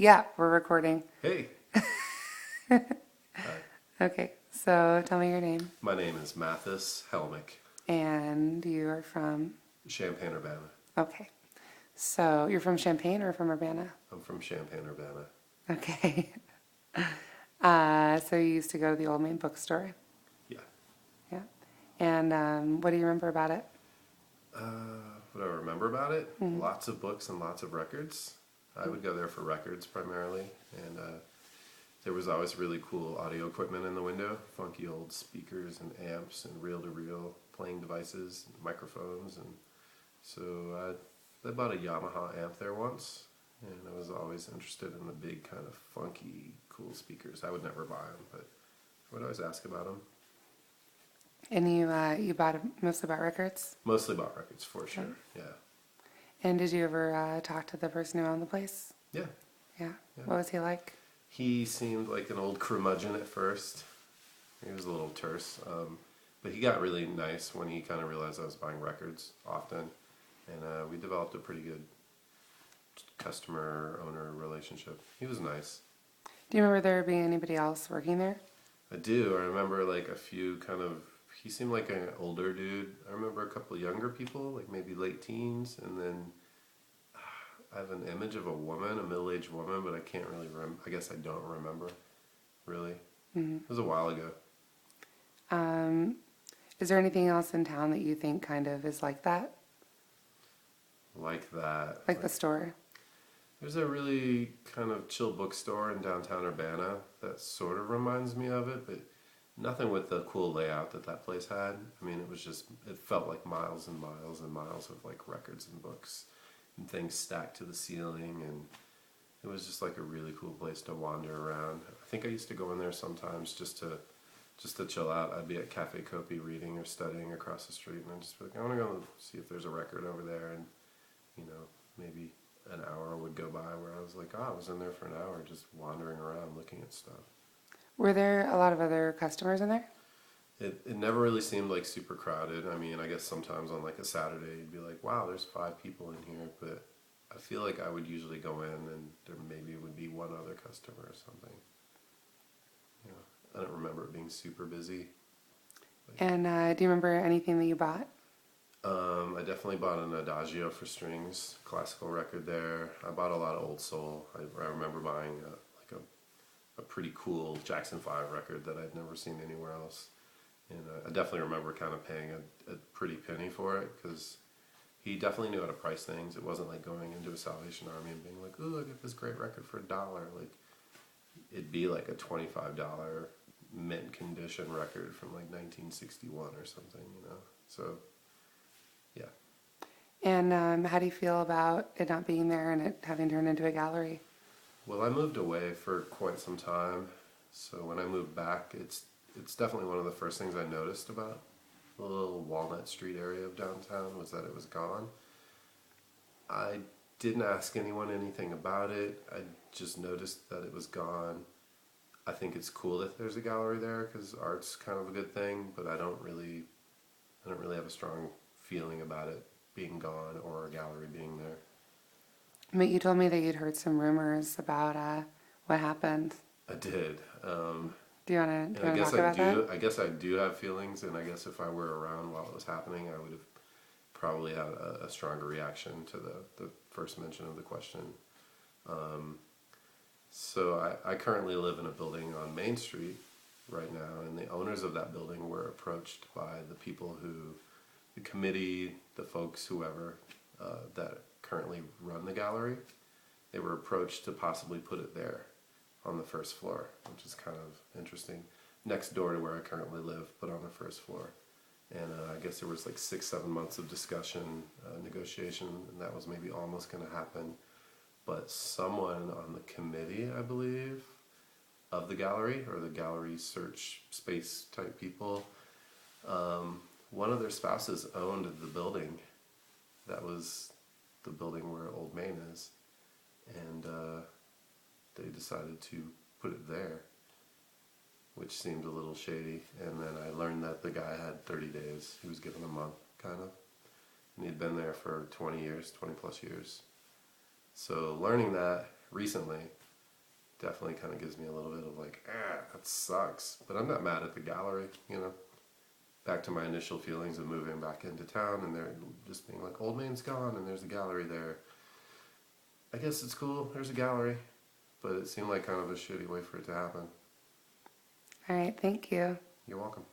Yeah, we're recording. Hey, Okay, so tell me your name. my name is Matthis Helmick, And you are from. Champaign, Urbana. Okay, so you're from Champaign or from Urbana? I'm from Champaign, Urbana. Okay. So you used to go to the Old Main bookstore? Yeah. Yeah. And what do you remember about it? What do I remember about it? Hmm. Lots of books and lots of records. I would go there for records primarily, and there was always really cool audio equipment in the window, funky old speakers and amps and reel-to-reel playing devices, microphones, and so I bought a Yamaha amp there once, and I was always interested in the big kind of funky, cool speakers. I would never buy them, but I would always ask about them. And you bought mostly about records? Mostly bought records, for Okay. sure. Yeah. And did you ever talk to the person who owned the place? Yeah. Yeah. Yeah. What was he like? He seemed like an old curmudgeon at first. He was a little terse, but he got really nice when he kind of realized I was buying records often, and we developed a pretty good customer-owner relationship. He was nice. Do you remember there being anybody else working there? I do. I remember like a few he seemed like an older dude. I remember a couple of younger people, like maybe late teens, and then I have an image of a woman, a middle-aged woman, but I can't really remember. I guess I don't remember, really. Mm-hmm. It was a while ago. Is there anything else in town that you think kind of is like that? Like that. Like the store? There's a really kind of chill bookstore in downtown Urbana that sort of reminds me of it, but nothing with the cool layout that place had. I mean, it felt like miles and miles and miles of like records and books and things stacked to the ceiling, and it was just like a really cool place to wander around. I think I used to go in there sometimes just to chill out. I'd be at Cafe Kopi reading or studying across the street, and I'd just be like, I want to go see if there's a record over there, and maybe an hour would go by where I was like, I was in there for an hour just wandering around looking at stuff. Were there a lot of other customers in there? It never really seemed like super crowded. I mean, I guess sometimes on like a Saturday you'd be like, wow, there's 5 people in here, but I feel like I would usually go in and there maybe would be one other customer or something. I don't remember it being super busy. And do you remember anything that you bought? I definitely bought an Adagio for strings, classical record there. I bought a lot of old soul. I remember buying a pretty cool Jackson 5 record that I'd never seen anywhere else. And I definitely remember kind of paying a pretty penny for it because he definitely knew how to price things. It wasn't like going into a Salvation Army and being like, ooh, I get this great record for $1. Like, it'd be like a $25 mint condition record from like 1961 or something, So, yeah. And how do you feel about it not being there and it having turned into a gallery? Well, I moved away for quite some time, so when I moved back, it's definitely one of the first things I noticed about the little Walnut Street area of downtown was that it was gone. I didn't ask anyone anything about it. I just noticed that it was gone. I think it's cool that there's a gallery there because art's kind of a good thing, but I don't really have a strong feeling about it being gone or a gallery being there. But you told me that you'd heard some rumors about what happened. I did. Do you want to And talk about that? I guess I do have feelings, and I guess if I were around while it was happening, I would have probably had a stronger reaction to the first mention of the question. So I currently live in a building on Main Street right now, and the owners of that building were approached by the people the committee, the folks, whoever, that currently run the gallery. They were approached to possibly put it there on the first floor, which is kind of interesting. Next door to where I currently live, but on the first floor. And I guess there was like 6-7 months of discussion, negotiation, and that was maybe almost going to happen. But someone on the committee, I believe, of the gallery, or the gallery search space type people, one of their spouses owned the building. That was the building where Old Main is. And they decided to put it there, which seemed a little shady. And then I learned that the guy had 30 days. He was given a month, kind of. And he'd been there for 20 plus years. So learning that recently, definitely kind of gives me a little bit of like, that sucks. But I'm not mad at the gallery, you know. Back to my initial feelings of moving back into town and they're just being like, Old Main's gone and there's a gallery there. I guess it's cool, there's a gallery. But it seemed like kind of a shitty way for it to happen. All right, thank you. You're welcome.